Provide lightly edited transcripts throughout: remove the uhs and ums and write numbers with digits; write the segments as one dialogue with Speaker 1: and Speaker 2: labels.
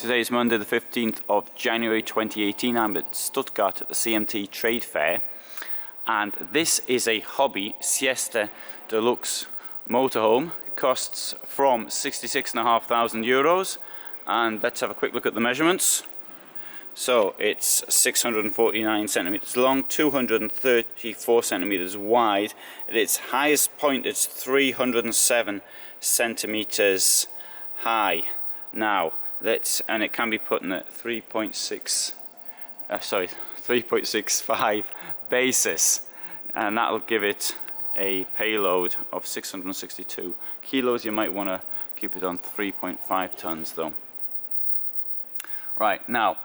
Speaker 1: Today is Monday the 15th of January 2018. I'm at Stuttgart at the CMT Trade Fair, and this is a Hobby Siesta de Luxe motorhome. Costs from €66,500, and let's have a quick look at the measurements. So it's 649 centimeters long, 234 centimeters wide. At its highest point it's 307 centimeters high. Now and it can be put in at 3.65 basis, and that'll give it a payload of 662 kilos. You might want to keep it on 3.5 tons though. Right, now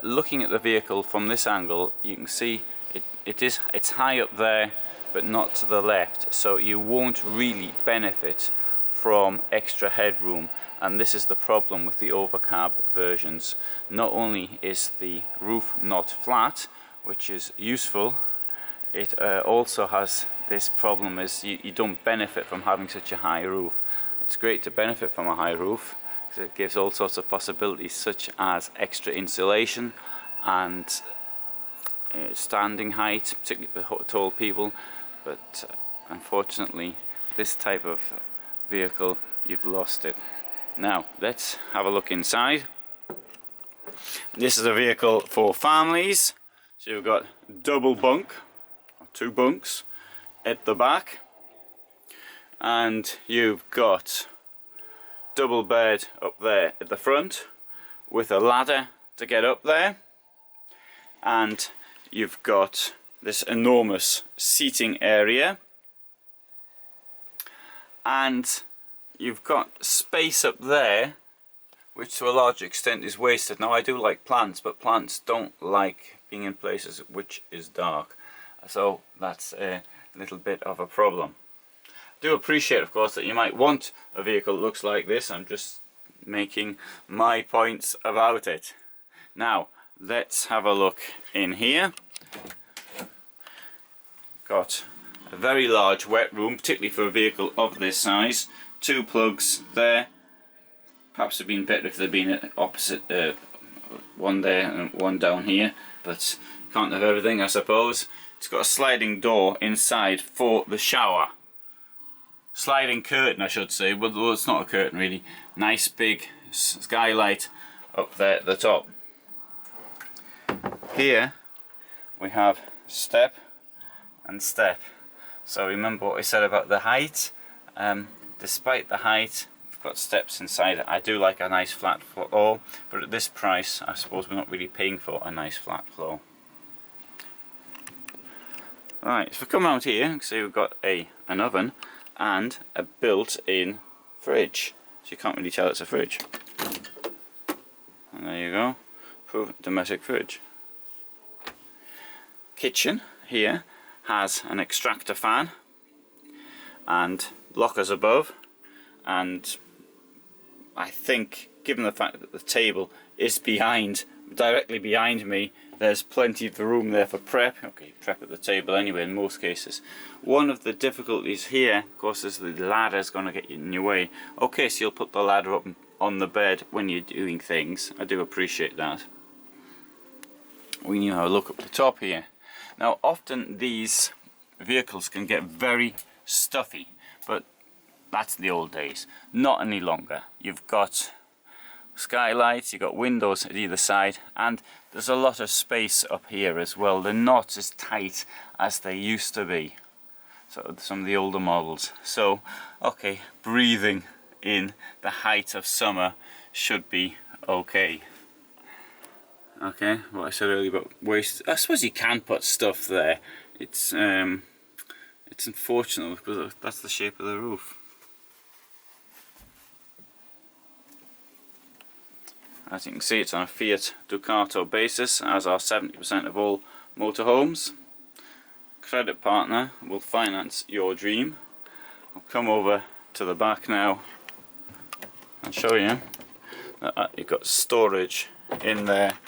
Speaker 1: looking at the vehicle from this angle, you can see it's high up there but not to the left, so you won't really benefit from extra headroom. And this is the problem with the overcab versions. Not only is the roof not flat, which is useful, it also has this problem is you don't benefit from having such a high roof. It's great to benefit from a high roof because it gives all sorts of possibilities, such as extra insulation and standing height, particularly for tall people. But unfortunately, this type of vehicle, you've lost it. Now let's have a look inside. This is a vehicle for families, so you've got double bunk, or two bunks at the back, and you've got double bed up there at the front with a ladder to get up there, and you've got this enormous seating area, and you've got space up there which to a large extent is wasted. Now I do like plants, but plants don't like being in places which is dark, so that's a little bit of a problem. I do appreciate, of course, that you might want a vehicle that looks like this. I'm just making my points about it. Now let's have a look in here. Got a very large wet room, particularly for a vehicle of this size. Two plugs there. Perhaps it'd been better if they'd been opposite, one there and one down here, but can't have everything, I suppose. It's got a sliding door inside for the shower. Sliding curtain, I should say, but it's not a curtain really. Nice big skylight up there at the top. Here we have step and step. So remember what I said about the height. Despite the height, we've got steps inside it. I do like a nice flat floor, but at this price I suppose we're not really paying for a nice flat floor. Alright, so we come around here, you can see we've got an oven and a built-in fridge, so you can't really tell it's a fridge. And there you go, proof domestic fridge. Kitchen here has an extractor fan and lockers above, and I think, given the fact that the table is directly behind me, there's plenty of room there for prep. Okay, prep at the table anyway in most cases. One of the difficulties here, of course, is the ladder's going to get in your way. Okay, so you'll put the ladder up on the bed when you're doing things. I do appreciate that. We need to have a look up the top here. Now, often these vehicles can get very stuffy, but that's the old days. Not any longer. You've got skylights, you've got windows at either side, and there's a lot of space up here as well. They're not as tight as they used to be, so some of the older models. So okay, breathing in the height of summer should be okay. Okay, what I said earlier about waste, I suppose you can put stuff there. It's unfortunate because that's the shape of the roof. As you can see, it's on a Fiat Ducato basis, as are 70% of all motorhomes. Credit partner will finance your dream. I'll come over to the back now and show you that you've got storage in there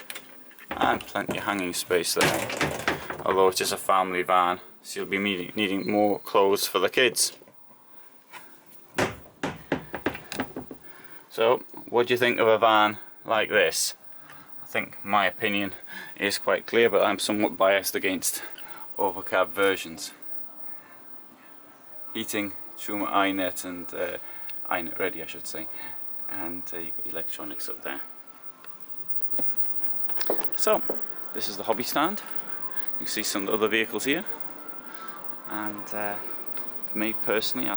Speaker 1: and plenty of hanging space there. Although it is a family van, so you'll be needing more clothes for the kids. So, what do you think of a van like this, I think my opinion is quite clear, but I'm somewhat biased against overcab versions. Heating through my iNet and iNet ready, I should say, and you've got electronics up there. So this is the hobby stand. You can see some of the other vehicles here, and for me personally,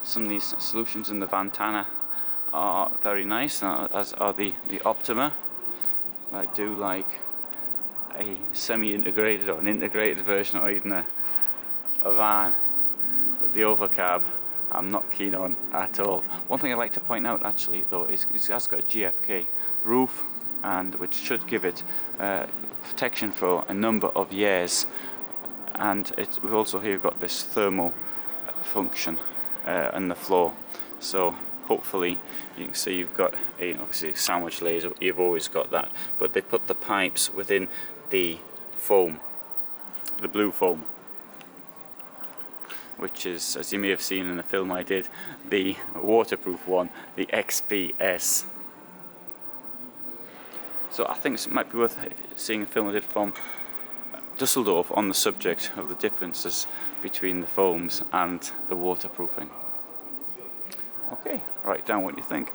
Speaker 1: some of these solutions in the Vantana are very nice, as are the Optima. I do like a semi-integrated or an integrated version, or even a van. But the overcab I'm not keen on at all. One thing I'd like to point out actually though is it has got a GFK roof, and which should give it protection for a number of years, and we've also here got this thermal function on the floor, so hopefully you can see you've got obviously sandwich layers, you've always got that, but they put the pipes within the foam, the blue foam, which is, as you may have seen in the film I did, the waterproof one, the XPS. So I think it might be worth seeing a film I did from Dusseldorf on the subject of the differences between the foams and the waterproofing. Okay, write down what you think.